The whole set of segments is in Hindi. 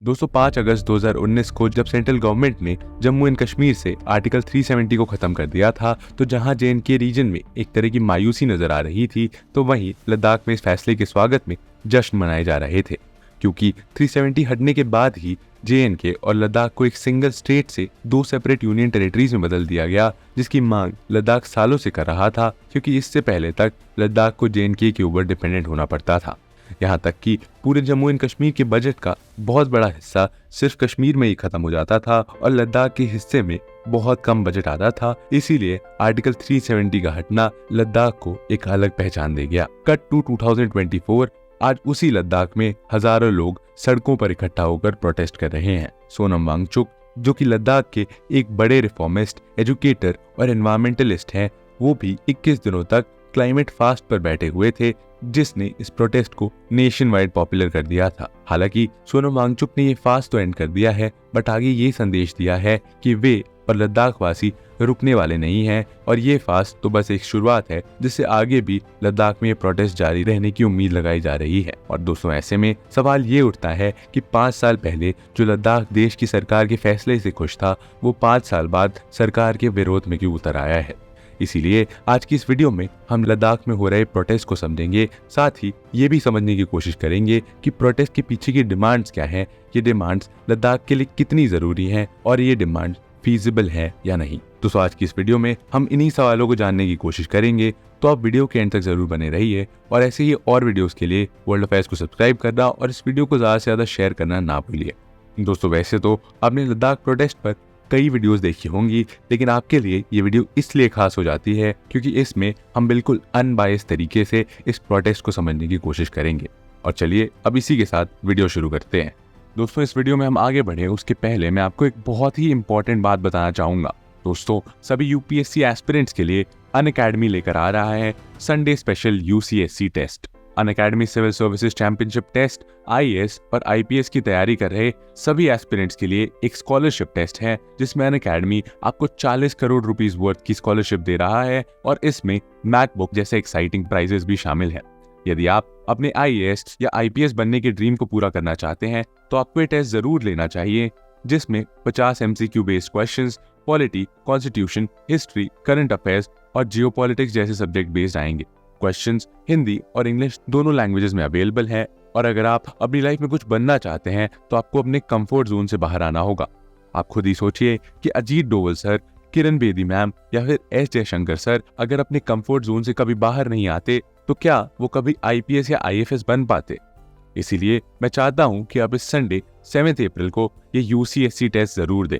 दोस्तों 5 अगस्त 2019 को जब सेंट्रल गवर्नमेंट ने जम्मू एंड कश्मीर से आर्टिकल 370 को खत्म कर दिया था, तो जहां जे.एंड.के रीजन में एक तरह की मायूसी नजर आ रही थी, तो वहीं लद्दाख में इस फैसले के स्वागत में जश्न मनाए जा रहे थे, क्योंकि 370 हटने के बाद ही जे.एंड.के और लद्दाख को एक सिंगल स्टेट से 2 सेपरेट यूनियन टेरिटरीज में बदल दिया गया, जिसकी मांग लद्दाख सालों से कर रहा था, क्योंकि इससे पहले तक लद्दाख को जे.एंड.के के ऊपर डिपेंडेंट होना पड़ता था। यहाँ तक कि पूरे जम्मू एंड कश्मीर के बजट का बहुत बड़ा हिस्सा सिर्फ कश्मीर में ही खत्म हो जाता था और लद्दाख के हिस्से में बहुत कम बजट आता था। इसीलिए आर्टिकल 370 का हटना लद्दाख को एक अलग पहचान दे गया। कट टू 2024, आज उसी लद्दाख में हजारों लोग सड़कों पर इकट्ठा होकर प्रोटेस्ट कर रहे हैं। सोनम वांगचुक, जो कि लद्दाख के एक बड़े रिफॉर्मिस्ट, एजुकेटर और एनवायरमेंटलिस्ट हैं, वो भी 21 दिनों तक क्लाइमेट फास्ट पर बैठे हुए थे, जिसने इस प्रोटेस्ट को नेशन वाइड पॉपुलर कर दिया था। हालांकि सोनम वांगचुक ने ये फास्ट तो एंड कर दिया है, बट आगे ये संदेश दिया है कि वे और लद्दाख वासी रुकने वाले नहीं हैं और ये फास्ट तो बस एक शुरुआत है, जिससे आगे भी लद्दाख में ये प्रोटेस्ट जारी रहने की उम्मीद लगाई जा रही है। और दोस्तों, ऐसे में सवाल ये उठता है कि 5 साल पहले जो लद्दाख देश की सरकार के फैसले से खुश था, वो 5 साल बाद सरकार के विरोध में क्यों उतर आया है। इसीलिए आज की इस वीडियो में हम लद्दाख में हो रहे प्रोटेस्ट को समझेंगे, साथ ही ये भी समझने की कोशिश करेंगे कि प्रोटेस्ट के पीछे की डिमांड्स क्या हैं, ये डिमांड्स लद्दाख के लिए कितनी जरूरी हैं और ये डिमांड फीजिबल है या नहीं। दोस्तों, आज की इस वीडियो में हम इन्हीं सवालों को जानने की कोशिश करेंगे, तो आप वीडियो के एंड तक जरूर बने रहिए और ऐसे ही और वीडियोस के लिए वर्ल्ड अफेयर्स को सब्सक्राइब करना और इस वीडियो को ज्यादा से ज्यादा शेयर करना ना भूलिए। दोस्तों, वैसे तो आपने लद्दाख प्रोटेस्ट पर कई वीडियोस देखी होंगी, लेकिन आपके लिए ये वीडियो इसलिए खास हो जाती है क्योंकि इसमें हम बिल्कुल अनबायस तरीके से इस प्रोटेस्ट को समझने की कोशिश करेंगे। और चलिए अब इसी के साथ वीडियो शुरू करते हैं। दोस्तों, इस वीडियो में हम आगे बढ़े उसके पहले मैं आपको एक बहुत ही इंपॉर्टेंट बात बताना चाहूंगा। दोस्तों, सभी यूपीएससी एस्पिरेंट्स के लिए अनअकैडमी लेकर आ रहा है Sunday special UCSC test. Unacademy civil services championship test IAS और आईपीएस की तैयारी कर रहे सभी एस्पिरेंट्स के लिए एक स्कॉलरशिप टेस्ट है, जिसमें अनअकैडमी आपको 40 करोड़ रुपीस वर्थ की स्कॉलरशिप दे रहा है और इसमें मैकबुक जैसे एक्साइटिंग प्राइजेस भी शामिल है। यदि आप अपने आईएएस या आईपीएस बनने के ड्रीम को पूरा करना चाहते हैं, तो आपको ये टेस्ट जरूर लेना चाहिए, जिसमें 50 MCQ based questions polity, constitution, history, current affairs और जियोपॉलिटिक्स जैसे सब्जेक्ट बेस्ड आएंगे। क्वेश्चंस हिंदी और इंग्लिश दोनों लैंग्वेजेस में अवेलेबल है और अगर आप अपनी लाइफ में कुछ बनना चाहते हैं, तो आपको अपने कंफर्ट जोन से बाहर आना होगा। आप खुद ही सोचिए कि अजीत डोवल सर, किरण बेदी मैम या फिर एस जयशंकर सर अगर अपने कंफर्ट जोन से कभी बाहर नहीं आते, तो क्या वो कभी आईपीएस या आईएफएस बन पाते। इसीलिए मैं चाहता हूं कि आप इस संडे 7 अप्रैल को ये यूसीएससी टेस्ट जरूर दें।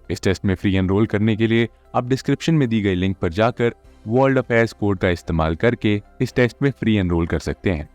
इस टेस्ट में फ्री एनरोल करने के लिए आप डिस्क्रिप्शन में दी गई लिंक पर जाकर वर्ल्ड अफेयर्स कोड का इस्तेमाल करके इस टेस्ट में फ्री एनरोल कर सकते हैं।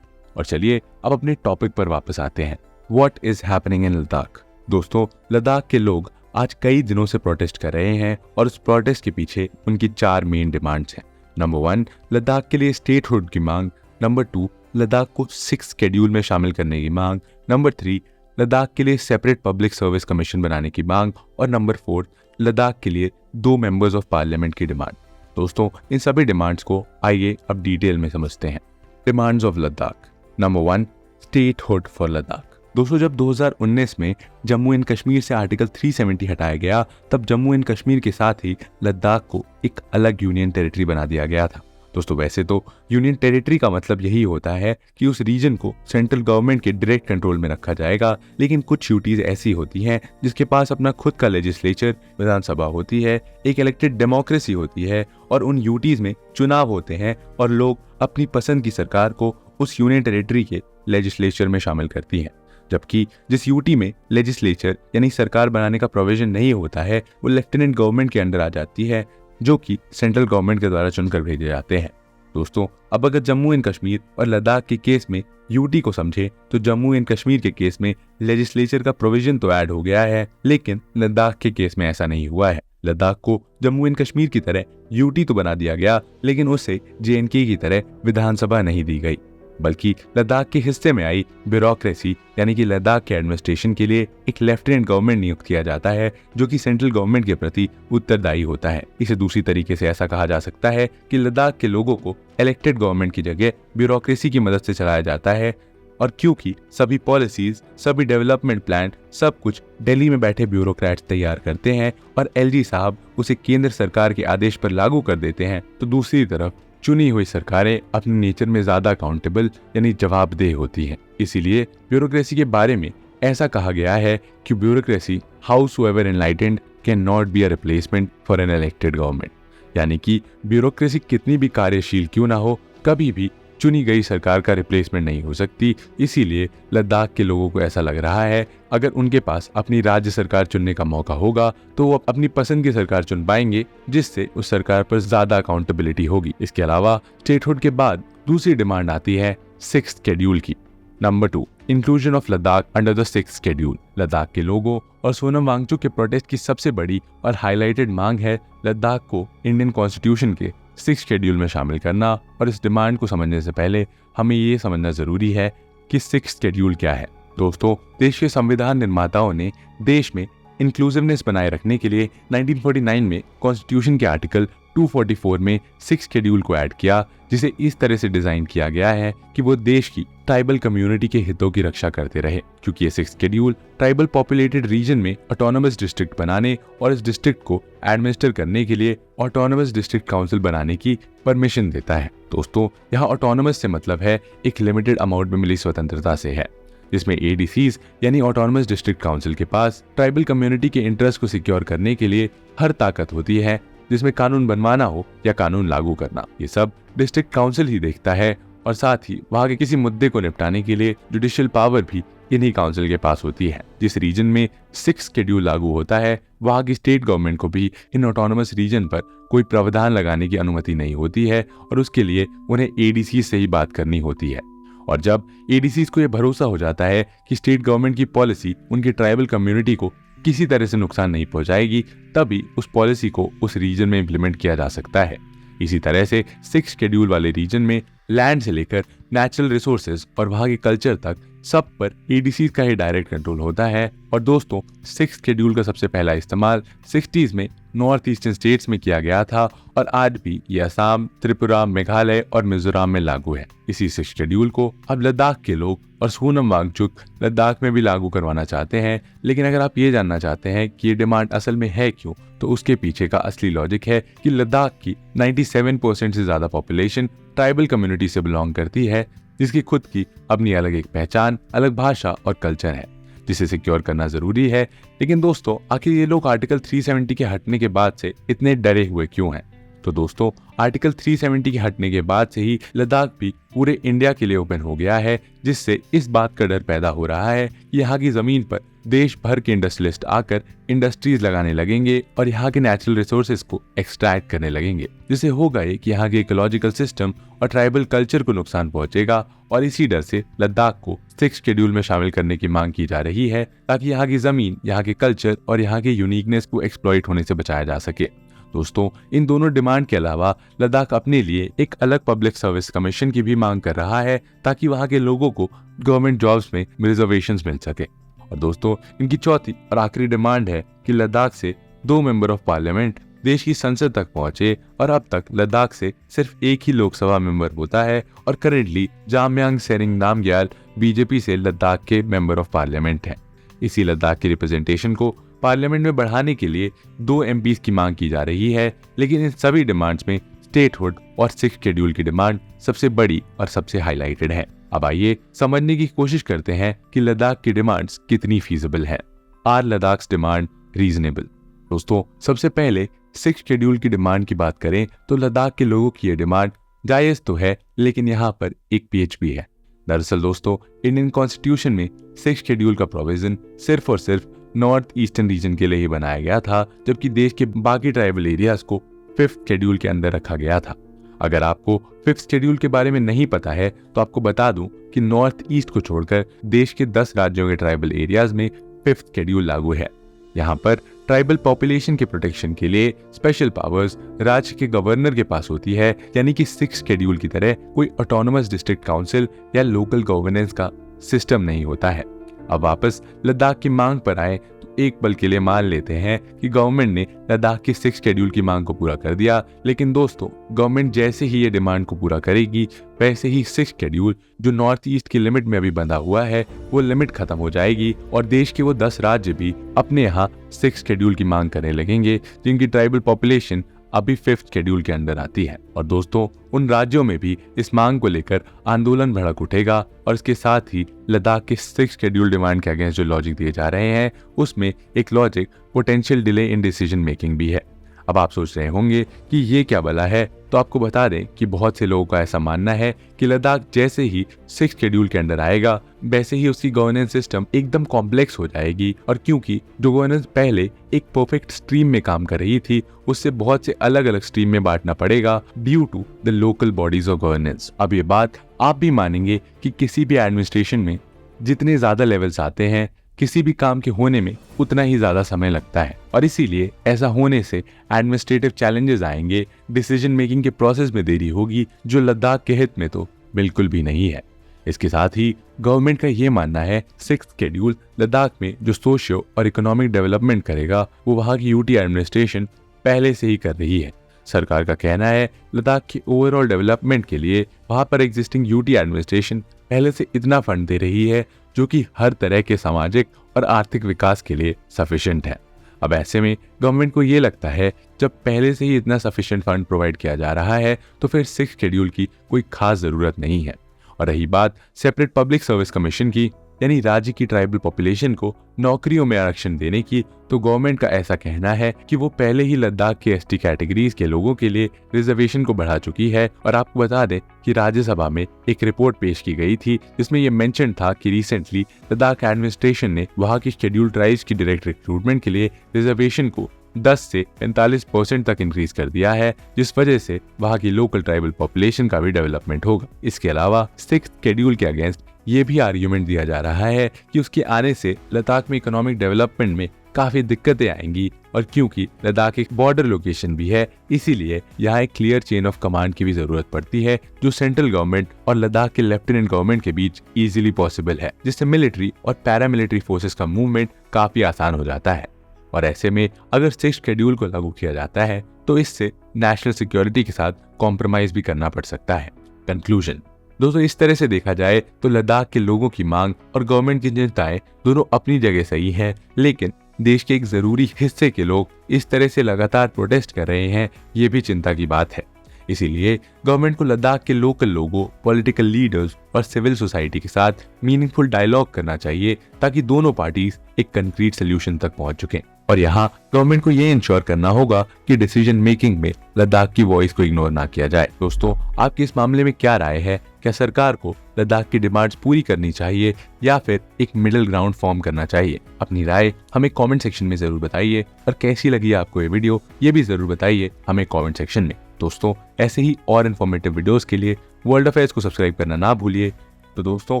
और चलिए अब अपने टॉपिक पर वापस आते हैं। What is happening in Ladakh. दोस्तों, लद्दाख के लोग आज कई दिनों से प्रोटेस्ट कर रहे हैं और उस प्रोटेस्ट के पीछे उनकी 4 मेन डिमांड्स हैं। नंबर 1, लद्दाख के लिए स्टेटहुड की मांग। नंबर 2, लद्दाख को 6 शेड्यूल में शामिल करने की मांग। नंबर 3, लद्दाख के लिए सेपरेट पब्लिक सर्विस कमीशन बनाने की मांग। और नंबर 4, लद्दाख के लिए 2 मेंबर्स ऑफ पार्लियामेंट की डिमांड। दोस्तों, इन सभी डिमांड्स को आइए अब डिटेल में समझते हैं। Demands of Ladakh. Number 1, statehood for Ladakh. दोस्तों, जब 2019 में जम्मू एंड कश्मीर से आर्टिकल 370 हटाया गया, तब जम्मू एंड कश्मीर के साथ ही लद्दाख को एक अलग यूनियन टेरिटरी बना दिया गया था। दोस्तों, वैसे तो यूनियन टेरिटरी का मतलब यही होता है कि उस रीजन को सेंट्रल गवर्नमेंट के डायरेक्ट कंट्रोल में रखा जाएगा, लेकिन कुछ यूटीज ऐसी होती हैं जिसके पास अपना खुद का लेजिस्लेचर, विधानसभा होती है, एक इलेक्टेड डेमोक्रेसी होती है और उन यूटीज में चुनाव होते हैं और लोग अपनी पसंद की सरकार को उस यूनियन टेरिटरी के लेजिस्लेचर में शामिल करती हैं। जबकि जिस यूटी में लेजिस्लेचर यानी सरकार बनाने का प्रोविजन नहीं होता है, वो लेफ्टिनेंट गवर्नमेंट के अंडर आ जाती है, जो कि सेंट्रल गवर्नमेंट के द्वारा चुनकर भेजे जाते हैं। दोस्तों, अब अगर जम्मू एंड कश्मीर और लद्दाख के केस में यूटी को समझे, तो जम्मू एंड कश्मीर के केस में लेजिस्लेचर का प्रोविजन तो ऐड हो गया है, लेकिन लद्दाख के केस में ऐसा नहीं हुआ है। लद्दाख को जम्मू एंड कश्मीर की तरह यूटी तो बना दिया गया, लेकिन उसे जेएनके की तरह विधानसभा नहीं दी गई, बल्कि लद्दाख के हिस्से में आई ब्यूरोक्रेसी यानी कि लद्दाख के एडमिनिस्ट्रेशन के लिए एक लेफ्टिनेंट गवर्नमेंट नियुक्त किया जाता है, जो कि सेंट्रल गवर्नमेंट के प्रति उत्तरदायी होता है। इसे दूसरी तरीके से ऐसा कहा जा सकता है कि लद्दाख के लोगों को इलेक्टेड गवर्नमेंट की जगह ब्यूरोक्रेसी की मदद से चलाया जाता है, और क्योंकि सभी पॉलिसीज, सभी डेवलपमेंट प्लान, सब कुछ दिल्ली में बैठे ब्यूरोक्रेट्स तैयार करते हैं और एलजी साहब उसे केंद्र सरकार के आदेश पर लागू कर देते हैं, तो दूसरी तरफ चुनी हुई सरकारें अपने नेचर में ज्यादा अकाउंटेबल यानी जवाबदेह होती हैं। इसीलिए ब्यूरोक्रेसी के बारे में ऐसा कहा गया है कि bureaucracy however enlightened cannot be a replacement for an elected government, यानी कि ब्यूरोक्रेसी कितनी भी कार्यशील क्यों ना हो, कभी भी चुनी गई सरकार का रिप्लेसमेंट नहीं हो सकती। इसीलिए लद्दाख के लोगों को ऐसा लग रहा है अगर उनके पास अपनी राज्य सरकार चुनने का मौका होगा तो वो अपनी पसंद की सरकार चुन पाएंगे, जिससे उस सरकार पर ज्यादा अकाउंटेबिलिटी होगी। इसके अलावा स्टेटहुड के बाद दूसरी डिमांड आती है 6th शेड्यूल की। Number 2, inclusion of Ladakh under the 6th schedule. Ladakh के लोगों और सोनम वांगचुक के प्रोटेस्ट की सबसे बड़ी और हाईलाइटेड मांग है लद्दाख को इंडियन कॉन्स्टिट्यूशन के 6th शेड्यूल में शामिल करना। और इस डिमांड को समझने से पहले हमें ये समझना जरूरी है कि 6th शेड्यूल क्या है। दोस्तों, देश के संविधान निर्माताओं ने देश में इंक्लूसिवनेस बनाए रखने के लिए 1949 में कॉन्स्टिट्यूशन के आर्टिकल 244 में 6th शेड्यूल को ऐड किया, जिसे इस तरह से डिजाइन किया गया है कि वो देश की ट्राइबल कम्युनिटी के हितों की रक्षा करते रहे। क्योंकि ये 6th schedule tribal populated region में ऑटोनोमस डिस्ट्रिक्ट बनाने और इस डिस्ट्रिक्ट को एडमिनिस्टर करने के लिए ऑटोनोमस डिस्ट्रिक्ट काउंसिल बनाने की परमिशन देता है। दोस्तों, यहाँ ऑटोनोमस से मतलब है एक लिमिटेड अमाउंट में मिली स्वतंत्रता से है, जिसमें एडीसीज यानी ऑटोनोमस डिस्ट्रिक्ट काउंसिल के पास ट्राइबल कम्युनिटी के इंटरेस्ट को सिक्योर करने के लिए हर ताकत होती है, जिसमें कानून बनवाना हो या कानून लागू करना। ये सब डिस्ट्रिक्ट काउंसिल ही देखता है और साथ ही वहां के किसी मुद्दे को निपटाने के लिए जुडिशियल पावर भी इन्हीं काउंसिल के पास होती है। जिस रीजन में 6th शेड्यूल लागू होता है वहां की स्टेट गवर्नमेंट को भी इन ऑटोनोमस रीजन पर कोई प्रावधान लगाने की अनुमति नहीं होती है और उसके लिए उन्हें एडीसी से ही बात करनी होती है। और जब एडीसीज को यह भरोसा हो जाता है कि स्टेट गवर्नमेंट की पॉलिसी उनकी ट्राइबल कम्युनिटी को किसी तरह से नुकसान नहीं पहुंचाएगी, तभी उस पॉलिसी को उस रीजन में इम्प्लीमेंट किया जा सकता है। इसी तरह से 6th शेड्यूल वाले रीजन में लैंड से लेकर नेचुरल रिसोर्सेज और वहां के कल्चर तक सब पर एडीसी का ही डायरेक्ट कंट्रोल होता है। और दोस्तों, 6th शेड्यूल का सबसे पहला इस्तेमाल 60s में नॉर्थ ईस्टर्न स्टेट्स में किया गया था और आज भी ये असम, त्रिपुरा, मेघालय और मिजोरम में लागू है। इसी 6th शेड्यूल को अब लद्दाख के लोग और सोनम वांगचुक लद्दाख में भी लागू करवाना चाहते हैं। लेकिन अगर आप ये जानना चाहते हैं कि ये डिमांड असल में है क्यों, तो उसके पीछे का असली लॉजिक है कि लद्दाख की 97% से ज्यादा पॉपुलेशन ट्राइबल कम्युनिटी से बिलोंग करती है, जिसकी खुद की अपनी अलग एक पहचान, अलग भाषा और कल्चर है, जिसे सिक्योर करना जरूरी है। लेकिन दोस्तों, आखिर ये लोग आर्टिकल 370 के हटने के बाद से इतने डरे हुए क्यों हैं? तो दोस्तों, आर्टिकल 370 के हटने के बाद से ही लद्दाख भी पूरे इंडिया के लिए ओपन हो गया है, जिससे इस बात का डर पैदा हो रहा है कि यहाँ की जमीन पर देश भर के इंडस्ट्रियलिस्ट आकर इंडस्ट्रीज लगाने लगेंगे और यहाँ के नेचुरल रिसोर्सेज को एक्सट्रैक्ट करने लगेंगे, जिससे होगा ये कि यहाँ के इकोलॉजिकल सिस्टम और ट्राइबल कल्चर को नुकसान पहुंचेगा। और इसी डर से लद्दाख को 6th शेड्यूल में शामिल करने की मांग की जा रही है, ताकि यहाँ की जमीन, यहाँ के कल्चर और यहाँ के यूनिकनेस को एक्सप्लॉइट होने से बचाया जा सके। दोस्तों, इन दोनों डिमांड के अलावा लद्दाख अपने लिए एक अलग पब्लिक सर्विस कमीशन की भी मांग कर रहा है, ताकि वहां के लोगों को गवर्नमेंट जॉब्स में रिजर्वेशंस मिल सके। और दोस्तों, इनकी चौथी और आखिरी डिमांड है कि लद्दाख से 2 मेंबर ऑफ पार्लियामेंट देश की संसद तक पहुंचे। और अब तक लद्दाख से सिर्फ एक ही लोकसभा मेंबर होता है और करेंटली जामयांग सेरिंग नामग्याल बीजेपी से लद्दाख के मेंबर ऑफ पार्लियामेंट हैं। इसी लद्दाख की रिप्रेजेंटेशन को पार्लियामेंट में बढ़ाने के लिए 2 एमपीज की मांग की जा रही है। लेकिन इन सभी डिमांड्स में स्टेटहुड और 6th शेड्यूल की डिमांड सबसे बड़ी और सबसे हाईलाइटेड है। अब आइए समझने की कोशिश करते हैं कि लद्दाख की डिमांड्स कितनी फीजिबल है। Are Ladakh's demand reasonable? दोस्तों, सबसे पहले 6th शेड्यूल की डिमांड की बात करें तो लद्दाख के लोगों की ये डिमांड जायज तो है, लेकिन यहाँ पर एक पेच भी है। दरअसल दोस्तों, इंडियन कॉन्स्टिट्यूशन में 6th शेड्यूल का प्रोविजन सिर्फ और सिर्फ नॉर्थ ईस्टर्न रीजन के लिए ही बनाया गया था, जबकि देश के बाकी ट्राइबल एरियाज को 5th शेड्यूल के अंदर रखा गया था। अगर आपको 5th शेड्यूल के बारे में नहीं पता है तो आपको बता दूं कि नॉर्थ ईस्ट को छोड़कर देश के 10 राज्यों के ट्राइबल एरियाज में 5th शेड्यूल लागू है। यहाँ पर ट्राइबल पॉपुलेशन के प्रोटेक्शन के लिए स्पेशल पावर्स राज्य के गवर्नर के पास होती है, यानी कि 6th शेड्यूल की तरह कोई ऑटोनोमस डिस्ट्रिक्ट काउंसिल या लोकल गवर्नेंस का सिस्टम नहीं होता है। अब वापस लद्दाख की मांग पर आए तो एक पल के लिए मान लेते हैं कि गवर्नमेंट ने लद्दाख के 6 शेड्यूल की मांग को पूरा कर दिया, लेकिन दोस्तों गवर्नमेंट जैसे ही ये डिमांड को पूरा करेगी वैसे ही 6 शेड्यूल जो नॉर्थ ईस्ट की लिमिट में अभी बंधा हुआ है वो लिमिट खत्म हो जाएगी और देश के वो 10 राज्य भी अपने यहाँ 6 शेड्यूल की मांग करने लगेंगे जिनकी ट्राइबल पॉपुलेशन अभी 5th शेड्यूल के अंदर आती है। और दोस्तों उन राज्यों में भी इस मांग को लेकर आंदोलन भड़क उठेगा और इसके साथ ही लद्दाख के 6 शेड्यूल डिमांड के अगेंस्ट जो लॉजिक दिए जा रहे हैं उसमें एक logic potential delay in decision making भी है। अब आप सोच रहे होंगे कि ये क्या भला है, तो आपको बता दें कि बहुत से लोगों का ऐसा मानना है कि लद्दाख जैसे ही 6 शेड्यूल के अंदर आएगा वैसे ही उसकी गवर्नेंस सिस्टम एकदम कॉम्प्लेक्स हो जाएगी और क्योंकि जो गवर्नेंस पहले एक परफेक्ट स्ट्रीम में काम कर रही थी उससे बहुत से अलग अलग स्ट्रीम में बांटना पड़ेगा due to the local bodies of governance. अब ये बात आप भी मानेंगे कि किसी भी एडमिनिस्ट्रेशन में जितने ज्यादा लेवल्स आते हैं किसी भी काम के होने में उतना ही ज्यादा समय लगता है और इसीलिए ऐसा होने से एडमिनिस्ट्रेटिव चैलेंजेस आएंगे, डिसीजन मेकिंग के प्रोसेस में देरी होगी जो लद्दाख के हित में तो बिल्कुल भी नहीं है। इसके साथ ही गवर्नमेंट का ये मानना है 6th शेड्यूल लद्दाख में जो सोशियो और इकोनॉमिक डेवलपमेंट करेगा वो वहाँ की यूटी एडमिनिस्ट्रेशन पहले से ही कर रही है। सरकार का कहना है लद्दाख के ओवरऑल डेवलपमेंट के लिए वहाँ पर एग्जिस्टिंग यूटी एडमिनिस्ट्रेशन पहले से इतना फंड दे रही है जो कि हर तरह के सामाजिक और आर्थिक विकास के लिए सफिशिएंट है। अब ऐसे में गवर्नमेंट को ये लगता है जब पहले से ही इतना सफिशिएंट फंड प्रोवाइड किया जा रहा है तो फिर 6 शेड्यूल की कोई खास जरूरत नहीं है। और रही बात सेपरेट पब्लिक सर्विस कमीशन की यानी राज्य की ट्राइबल पॉपुलेशन को नौकरियों में आरक्षण देने की, तो गवर्नमेंट का ऐसा कहना है कि वो पहले ही लद्दाख के एसटी कैटेगरीज के लोगों के लिए रिजर्वेशन को बढ़ा चुकी है। और आपको बता दें कि राज्यसभा में एक रिपोर्ट पेश की गई थी जिसमें यह मेंशन था कि रिसेंटली लद्दाख एडमिनिस्ट्रेशन ने वहां की शेड्यूल्ड ट्राइब्स की डायरेक्ट रिक्रूटमेंट के लिए रिजर्वेशन को 10 से 45% तक इंक्रीज कर दिया है, जिस वजह से वहां की लोकल ट्राइबल पॉपुलेशन का भी डेवलपमेंट होगा। इसके अलावा 6th शेड्यूल के अगेंस्ट ये भी आर्ग्यूमेंट दिया जा रहा है कि उसके आने से लद्दाख में इकोनॉमिक डेवलपमेंट में काफी दिक्कतें आएंगी और क्योंकि लद्दाख एक बॉर्डर लोकेशन भी है इसीलिए यहाँ एक क्लियर चेन ऑफ कमांड की भी जरूरत पड़ती है जो सेंट्रल गवर्नमेंट और लद्दाख के लेफ्टिनेंट गवर्नमेंट के बीच इजीली पॉसिबल है, जिससे मिलिट्री और पैरामिलिट्री फोर्सेस का मूवमेंट काफी आसान हो जाता है। और ऐसे में अगर 6th शेड्यूल को लागू किया जाता है तो इससे नेशनल सिक्योरिटी के साथ कॉम्प्रोमाइज भी करना पड़ सकता है। कंक्लूजन दोस्तों, इस तरह से देखा जाए तो लद्दाख के लोगों की मांग और गवर्नमेंट की चिंताएं दोनों अपनी जगह सही हैं, लेकिन देश के एक जरूरी हिस्से के लोग इस तरह से लगातार प्रोटेस्ट कर रहे हैं, ये भी चिंता की बात है। इसीलिए गवर्नमेंट को लद्दाख के लोकल लोगों, पॉलिटिकल लीडर्स और सिविल सोसाइटी के साथ मीनिंगफुल डायलॉग करना चाहिए ताकि दोनों पार्टीज एक कंक्रीट सोल्यूशन तक पहुंच चुके। और यहाँ गवर्नमेंट को ये इंश्योर करना होगा कि डिसीजन मेकिंग में लद्दाख की वॉइस को इग्नोर ना किया जाए। दोस्तों, आपकी इस मामले में क्या राय है? क्या सरकार को लद्दाख की डिमांड्स पूरी करनी चाहिए या फिर एक मिडिल ग्राउंड फॉर्म करना चाहिए? अपनी राय हमें कमेंट सेक्शन में जरूर बताइए और कैसी लगी आपको ये वीडियो ये भी जरूर बताइए हमें कमेंट सेक्शन में। दोस्तों, ऐसे ही और इन्फॉर्मेटिव वीडियोस के लिए वर्ल्ड अफेयर्स को सब्सक्राइब करना ना भूलिए। तो दोस्तों,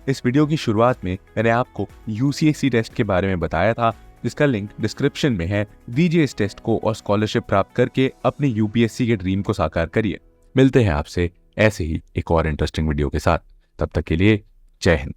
इस वीडियो की शुरुआत में मैंने आपको यूसीएससी टेस्ट के बारे में बताया था जिसका लिंक डिस्क्रिप्शन में है। दीजिए इस टेस्ट को और स्कॉलरशिप प्राप्त करके अपने यूपीएससी के ड्रीम को साकार करिए। मिलते हैं आपसे ऐसे ही एक और इंटरेस्टिंग वीडियो के साथ। तब तक के लिए जय हिंद।